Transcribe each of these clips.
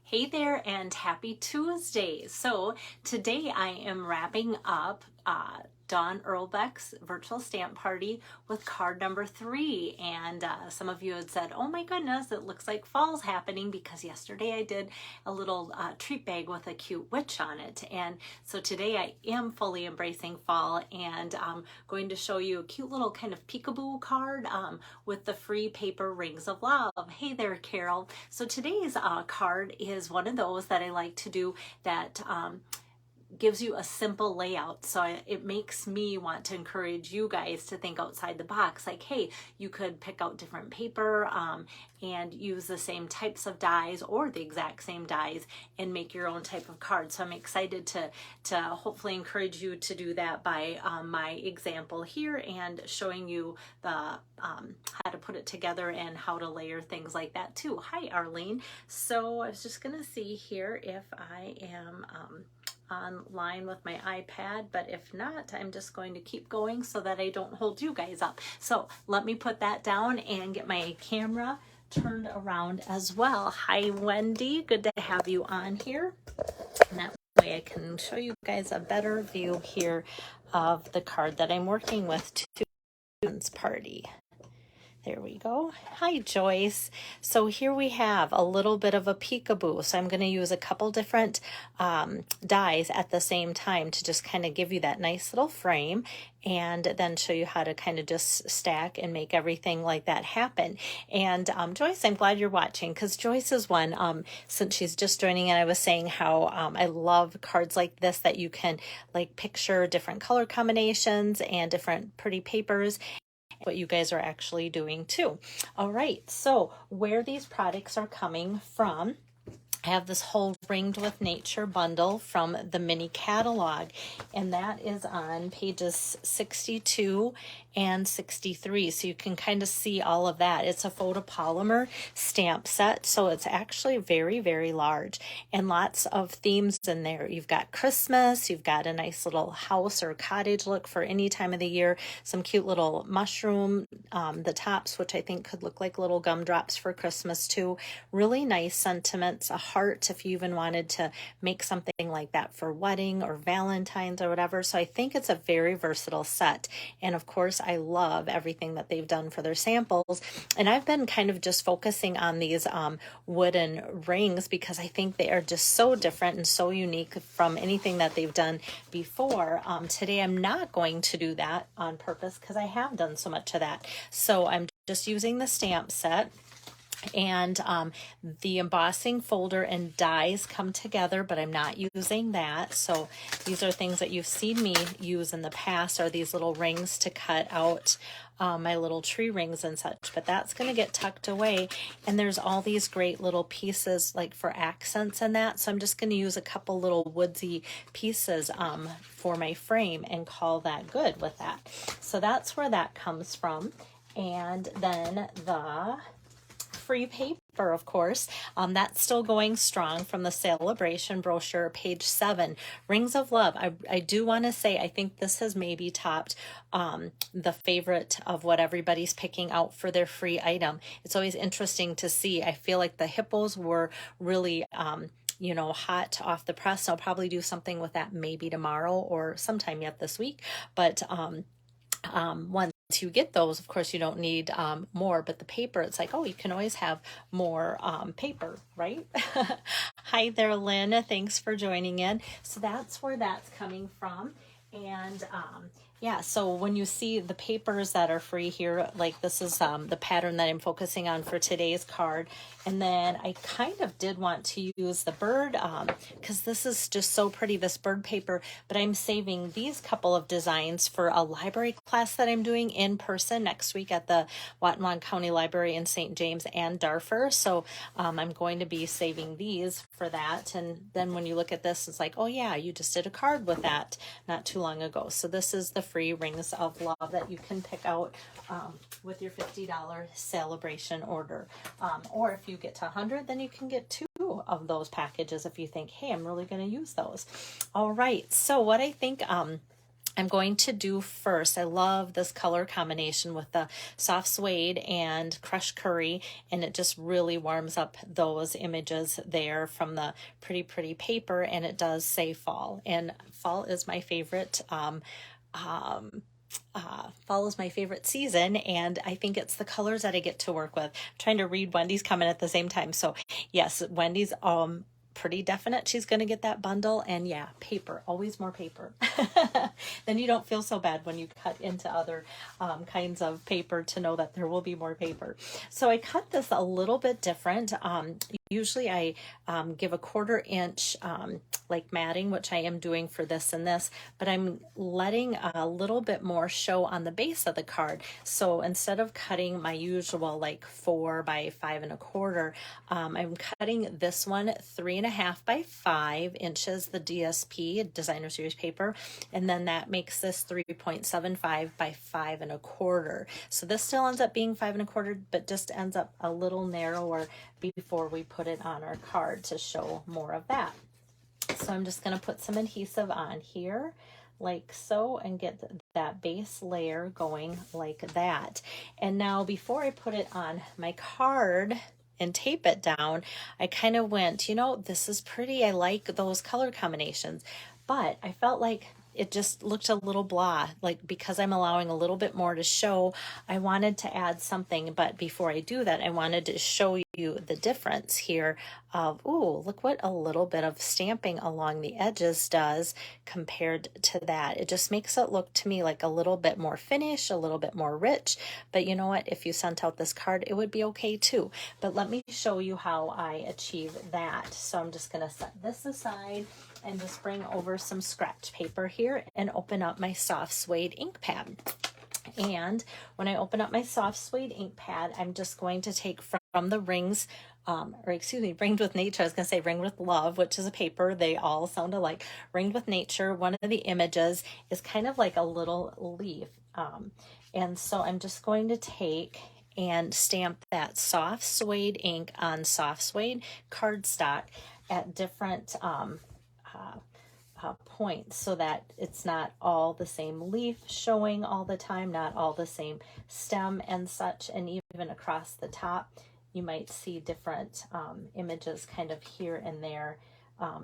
Hey there and happy Tuesday. So today I am wrapping up Dawn Earlbeck's virtual stamp party with card number 3. And some of you had said, oh my goodness, it looks like fall's happening because yesterday I did a little treat bag with a cute witch on it. And so today I am fully embracing fall and I'm going to show you a cute little kind of peekaboo card with the free paper Rings of Love. Hey there, Carol. So today's card is one of those that I like to do that gives you a simple layout. So it makes me want to encourage you guys to think outside the box. Like, hey, you could pick out different paper and use the same types of dies or the exact same dies and make your own type of card. So I'm excited to hopefully encourage you to do that by my example here and showing you the how to put it together and how to layer things like that too. Hi, Arlene. So I was just gonna see here if I am online with my iPad, but if not, I'm just going to keep going so that I don't hold you guys up. So let me put that down and get my camera turned around as well. Hi, Wendy. Good to have you on here. And that way I can show you guys a better view here of the card that I'm working with to party. There we go. Hi, Joyce. So here we have a little bit of a peekaboo. So I'm going to use a couple different dies at the same time to just kind of give you that nice little frame and then show you how to kind of just stack and make everything like that happen. And Joyce, I'm glad you're watching because Joyce is one, since she's just joining and I was saying how I love cards like this that you can like picture different color combinations and different pretty papers. What you guys are actually doing too. All right, so where these products are coming from, I have this whole Ringed with Nature bundle from the mini catalog, and that is on pages 62 and 63. So you can kind of see all of that. It's a photopolymer stamp set, so it's actually very, very large and lots of themes in there. You've got Christmas, you've got a nice little house or cottage look for any time of the year, some cute little mushroom, the tops, which I think could look like little gumdrops for Christmas too. Really nice sentiments, a heart if you even wanted to make something like that for wedding or Valentine's or whatever. So I think it's a very versatile set. And of course, I love everything that they've done for their samples. And I've been kind of just focusing on these wooden rings because I think they are just so different and so unique from anything that they've done before. Today, I'm not going to do that on purpose because I have done so much of that. So I'm just using the stamp set. And the embossing folder and dies come together, but I'm not using that. So these are things that you've seen me use in the past, are these little rings to cut out my little tree rings and such, but that's going to get tucked away. And there's all these great little pieces like for accents and that. So I'm just going to use a couple little woodsy pieces for my frame and call that good with that. So that's where that comes from. And then the free paper, of course, that's still going strong from the Sale-a-Bration brochure, page 7, Rings of Love. I do want to say I think this has maybe topped the favorite of what everybody's picking out for their free item. It's always interesting to see. I feel like the hippos were really hot off the press. I'll probably do something with that maybe tomorrow or sometime yet this week, but once you get those, of course, you don't need more, but the paper, it's like, oh, you can always have more paper, right? Hi there, Lynn. Thanks for joining in. So that's where that's coming from. And yeah, so when you see the papers that are free here, like this is the pattern that I'm focusing on for today's card. And then I kind of did want to use the bird because this is just so pretty, this bird paper, but I'm saving these couple of designs for a library class that I'm doing in person next week at the Watonwan County Library in St. James and Darfur. So I'm going to be saving these for that. And then when you look at this, it's like, oh yeah, you just did a card with that not too long ago. So this is the free Rings of Love that you can pick out with your $50 Sale-a-Bration order. Or if you get to 100, then you can get 2 of those packages if you think, hey, I'm really going to use those. All right. So what I think I'm going to do first, I love this color combination with the soft suede and crushed curry, and it just really warms up those images there from the pretty paper, and it does say fall, and fall is my favorite fall is my favorite season, and I think it's the colors that I get to work with. I'm trying to read Wendy's comment at the same time. So yes, Wendy's pretty definite she's going to get that bundle, and yeah, paper, always more paper. Then you don't feel so bad when you cut into other kinds of paper to know that there will be more paper. So I cut this a little bit different. Usually I give a 1/4 inch like matting, which I am doing for this and this, but I'm letting a little bit more show on the base of the card. So instead of cutting my usual like 4 by 5 1/4, I'm cutting this one 3.5 by 5 inches, the DSP designer series paper, and then that makes this 3.75 by 5 1/4. So this still ends up being 5 1/4, but just ends up a little narrower before we put it on our card to show more of that. So I'm just going to put some adhesive on here like so and get that base layer going like that. And now before I put it on my card and tape it down, I kind of went, you know, this is pretty. I like those color combinations, but I felt like it just looked a little blah, like because I'm allowing a little bit more to show, I wanted to add something. But before I do that, I wanted to show you the difference here of, ooh, look what a little bit of stamping along the edges does compared to that. It just makes it look to me like a little bit more finished, a little bit more rich. But you know what? If you sent out this card, it would be okay too. But let me show you how I achieve that. So I'm just going to set this aside and just bring over some scratch paper here and open up my soft suede ink pad. And when I open up my soft suede ink pad, I'm just going to take from the rings, Ringed with Nature. I was going to say Ringed with Love, which is a paper. They all sound alike. Ringed with Nature, one of the images is kind of like a little leaf. And so I'm just going to take and stamp that soft suede ink on soft suede cardstock at different points so that it's not all the same leaf showing all the time, not all the same stem and such, and even across the top you might see different images kind of here and there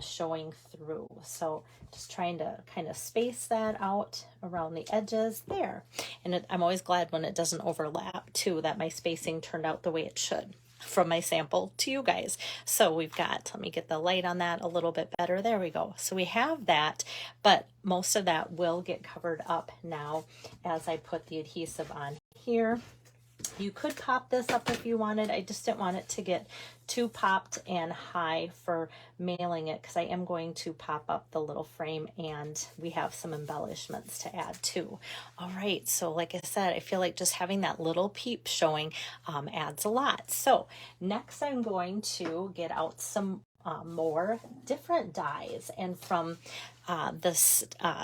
showing through. So just trying to kind of space that out around the edges there. And I'm always glad when it doesn't overlap too, that my spacing turned out the way it should from my sample to you guys. So we've got, let me get the light on that a little bit better. There we go. So we have that, but most of that will get covered up now as I put the adhesive on here. You could pop this up if you wanted. I just didn't want it to get too popped and high for mailing it, because I am going to pop up the little frame and we have some embellishments to add too. All right, so like I said, I feel like just having that little peep showing adds a lot. So next I'm going to get out some more different dies, and from the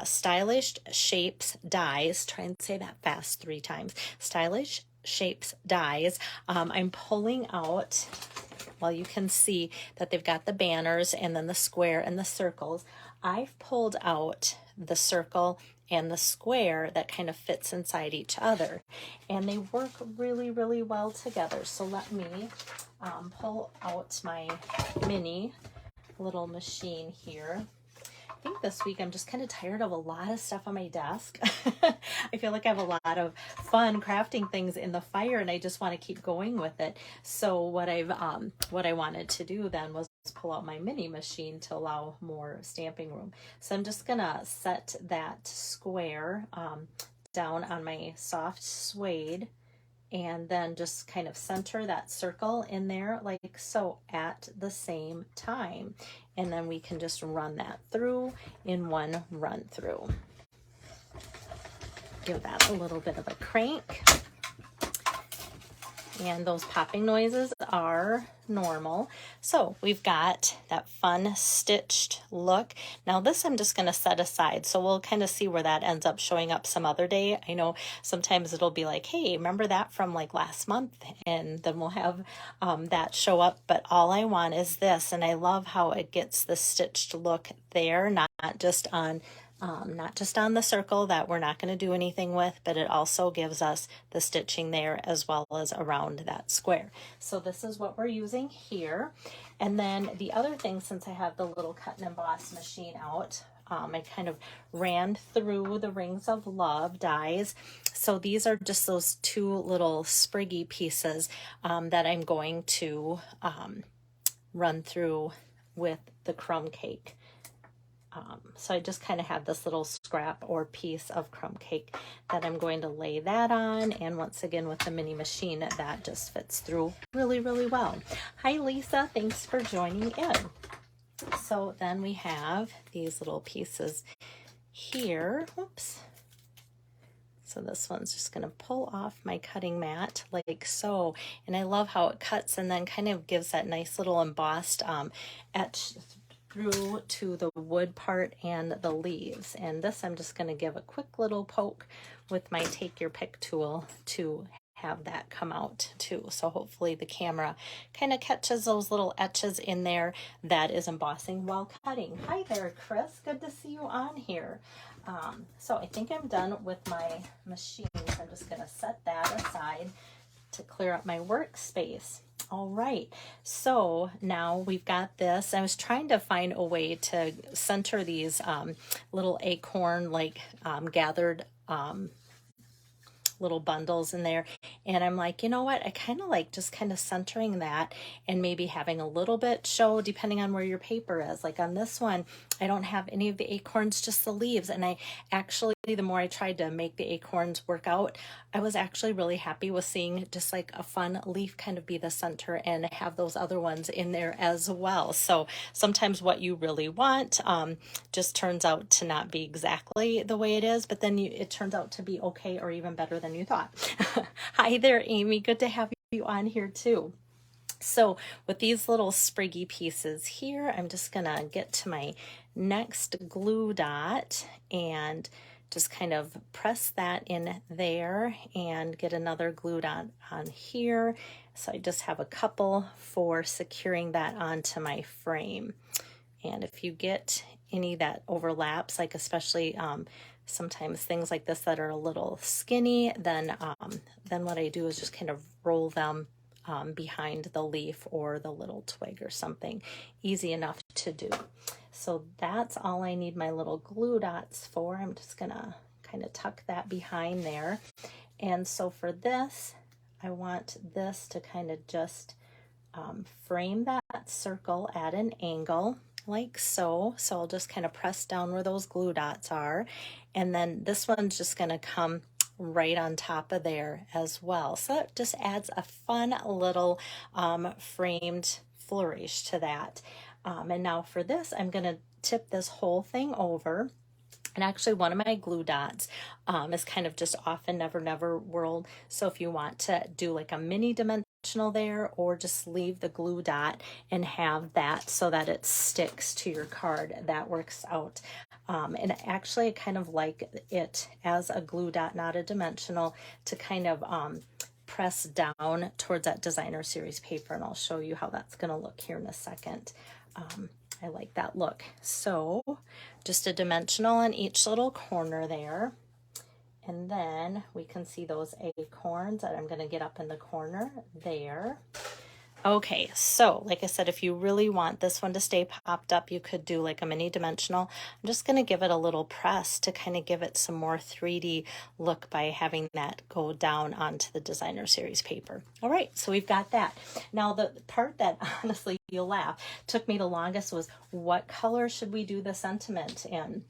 Stylish Shapes dies, try and say that fast 3 times, Stylish Shapes dies. I'm pulling out, well, you can see that they've got the banners and then the square and the circles. I've pulled out the circle and the square that kind of fits inside each other, and they work really well together. So let me pull out my mini little machine here. I think this week I'm just kind of tired of a lot of stuff on my desk. I feel like I have a lot of fun crafting things in the fire, and I just want to keep going with it. So what I wanted to do then was pull out my mini machine to allow more stamping room. So I'm just gonna set that square down on my soft suede, and then just kind of center that circle in there like so at the same time. And then we can just run that through in one run through. Give that a little bit of a crank. And those popping noises are normal. So we've got that fun stitched look. Now this I'm just going to set aside, so we'll kind of see where that ends up showing up some other day. I know sometimes it'll be like, hey, remember that from like last month, and then we'll have that show up. But all I want is this, and I love how it gets the stitched look there, not just on not just on the circle that we're not going to do anything with, but it also gives us the stitching there as well as around that square. So this is what we're using here. And then the other thing, since I have the little cut and emboss machine out, I kind of ran through the Rings of Love dies. So these are just those two little spriggy pieces that I'm going to run through with the crumb cake. So I just kind of have this little scrap or piece of crumb cake that I'm going to lay that on. And once again, with the mini machine, that just fits through really, really well. Hi, Lisa. Thanks for joining in. So then we have these little pieces here. Oops. So this one's just going to pull off my cutting mat like so. And I love how it cuts and then kind of gives that nice little embossed etch through to the wood part and the leaves. And this I'm just going to give a quick little poke with my take your pick tool to have that come out too. So hopefully the camera kind of catches those little etches in there that is embossing while cutting. Hi there, Chris. Good to see you on here. So I think I'm done with my machine. So I'm just going to set that aside to clear up my workspace. All right, so now we've got this. I was trying to find a way to center these little acorn like gathered little bundles in there, and I'm like, you know what, I kind of like just kind of centering that and maybe having a little bit show depending on where your paper is. Like on this one, I don't have any of the acorns, just the leaves. And I actually, the more I tried to make the acorns work out, I was actually really happy with seeing just like a fun leaf kind of be the center and have those other ones in there as well. So sometimes what you really want just turns out to not be exactly the way it is, but then it turns out to be okay or even better than you thought. Hi there, Amy. Good to have you on here too. So with these little spriggy pieces here, I'm just gonna get to my next glue dot and just kind of press that in there and get another glue dot on here. So I just have a couple for securing that onto my frame. And if you get any that overlaps, like especially sometimes things like this that are a little skinny, then what I do is just kind of roll them behind the leaf or the little twig or something. Easy enough to do. So that's all I need my little glue dots for. I'm just gonna kind of tuck that behind there. And so for this, I want this to kind of just frame that circle at an angle like so. So I'll just kind of press down where those glue dots are. And then this one's just gonna come right on top of there as well. So it just adds a fun little framed flourish to that. And now for this, I'm going to tip this whole thing over. And actually one of my glue dots is kind of just off in Never Never World. So if you want to do like a mini dimensional there, or just leave the glue dot and have that so that it sticks to your card, that works out. And actually I kind of like it as a glue dot, not a dimensional, to kind of press down towards that designer series paper. And I'll show you how that's going to look here in a second. I like that look. So just a dimensional in each little corner there. And then we can see those acorns that I'm going to get up in the corner there. Okay, so like I said, if you really want this one to stay popped up, you could do like a mini dimensional. I'm just going to give it a little press to kind of give it some more 3D look by having that go down onto the designer series paper. All right, so we've got that. Now the part that honestly, you'll laugh, took me the longest was what color should we do the sentiment in?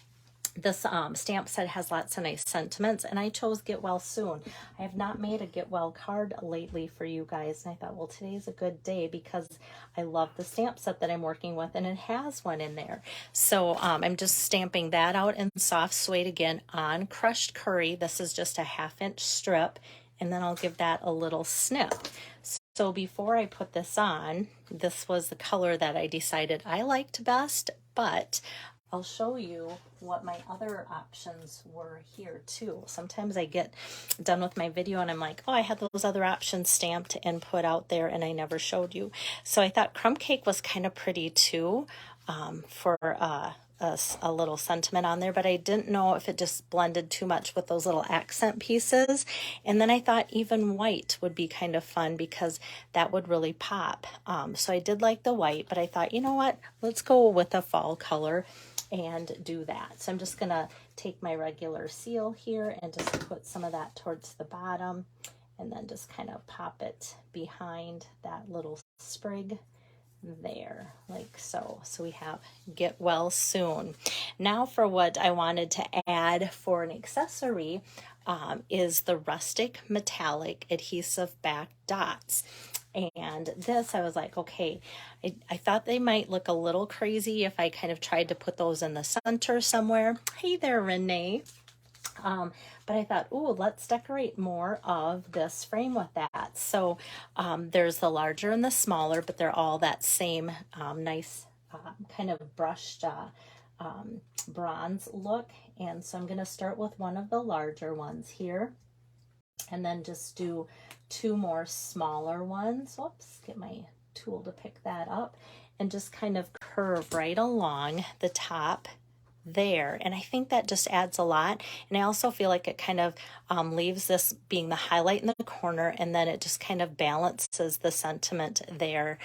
This stamp set has lots of nice sentiments, and I chose Get Well Soon. I have not made a Get Well card lately for you guys, and I thought, well, today's a good day because I love the stamp set that I'm working with, and it has one in there. So I'm just stamping that out in soft suede again on crushed curry. This is just a 1/2 inch strip, and then I'll give that a little snip. So before I put this on, this was the color that I decided I liked best, but I'll show you what my other options were here too. Sometimes I get done with my video and I'm like, oh, I had those other options stamped and put out there and I never showed you. So I thought crumb cake was kind of pretty too, for a little sentiment on there, but I didn't know if it just blended too much with those little accent pieces. And then I thought even white would be kind of fun because that would really pop. So I did like the white, but I thought, you know what, let's go with a fall color and do that. So I'm just gonna take my regular seal here and just put some of that towards the bottom, and then just kind of pop it behind that little sprig there, like so. So we have get well soon. Now for what I wanted to add for an accessory is the rustic metallic adhesive back dots. And this, I was like, okay, I thought they might look a little crazy if I kind of tried to put those in the center somewhere. Hey there, Renee. But I thought, ooh, let's decorate more of this frame with that. So there's the larger and the smaller, but they're all that same nice kind of brushed bronze look. And so I'm going to start with one of the larger ones here, and then just do two more smaller ones. Whoops, get my tool to pick that up, and just kind of curve right along the top there. And I think that just adds a lot. And I also feel like it kind of leaves this being the highlight in the corner, and then it just kind of balances the sentiment there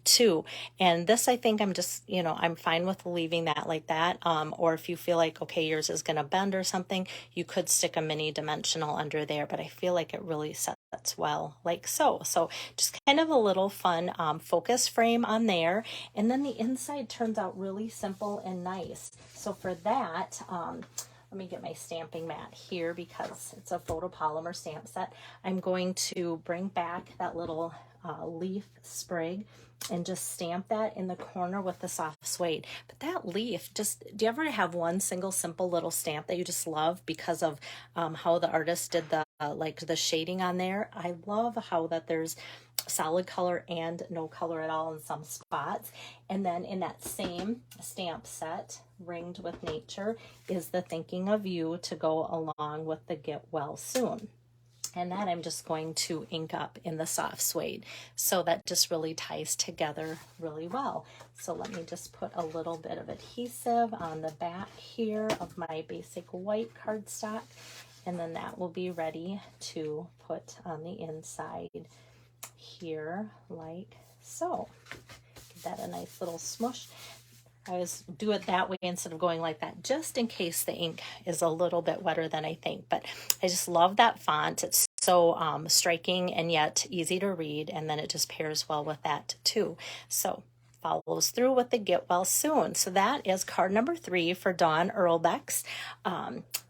too. And this, I think I'm just, you know, I'm fine with leaving that like that. Or if you feel like, okay, yours is going to bend or something, you could stick a mini dimensional under there, but I feel like it really sets well like so. So just kind of a little fun focus frame on there. And then the inside turns out really simple and nice. So for that, let me get my stamping mat here because it's a photopolymer stamp set. I'm going to bring back that little leaf sprig and just stamp that in the corner with the soft suede. But that leaf, just, do you ever have one single simple little stamp that you just love because of how the artist did the like the shading on there? I love how that there's solid color and no color at all in some spots. And then in that same stamp set, Ringed with Nature, is the Thinking of You to go along with the Get Well Soon. And that I'm just going to ink up in the soft suede. So that just really ties together really well. So let me just put a little bit of adhesive on the back here of my basic white cardstock. And then that will be ready to put on the inside here like so. Give that a nice little smush. I always do it that way instead of going like that, just in case the ink is a little bit wetter than I think. But I just love that font. It's so striking and yet easy to read, and then it just pairs well with that too. So follows through with the Get Well Soon. So that is card number 3 for Dawn Earlbeck's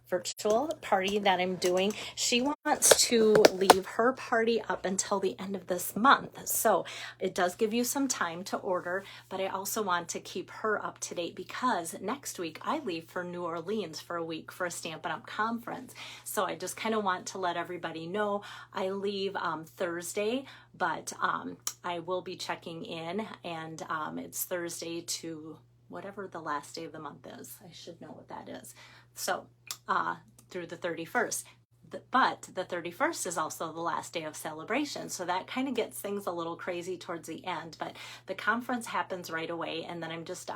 virtual party that I'm doing. She wants to leave her party up until the end of this month. So it does give you some time to order, but I also want to keep her up to date because next week I leave for New Orleans for a week for a Stampin' Up! Conference. So I just kind of want to let everybody know I leave Thursday, but I will be checking in, and it's Thursday to whatever the last day of the month is. I should know what that is. So through the 31st. But the 31st is also the last day of Sale-a-Bration, so that kind of gets things a little crazy towards the end. But the conference happens right away, and then I'm just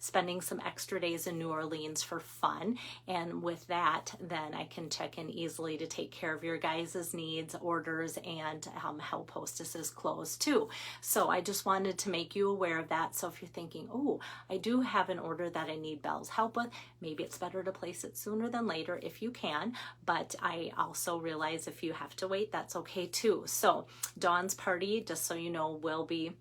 spending some extra days in New Orleans for fun. And with that, then I can check in easily to take care of your guys' needs, orders, and help hostesses close too. So I just wanted to make you aware of that. So if you're thinking, oh, I do have an order that I need Belle's help with, maybe it's better to place it sooner than later if you can. But I also realize if you have to wait, that's okay too. So Dawn's party, just so you know, will be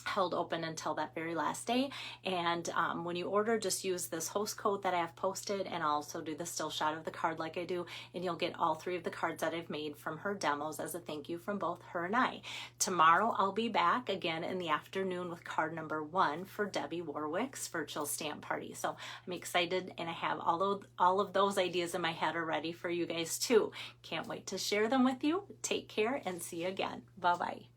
held open until that very last day. And when you order, just use this host code that I have posted, and I'll also do the still shot of the card like I do, and you'll get all 3 of the cards that I've made from her demos as a thank you from both her and I. Tomorrow I'll be back again in the afternoon with card number 1 for Debbie Warwick's virtual stamp party. So I'm excited, and I have all of those ideas in my head are ready for you guys too. Can't wait to share them with you. Take care and see you again. Bye-bye.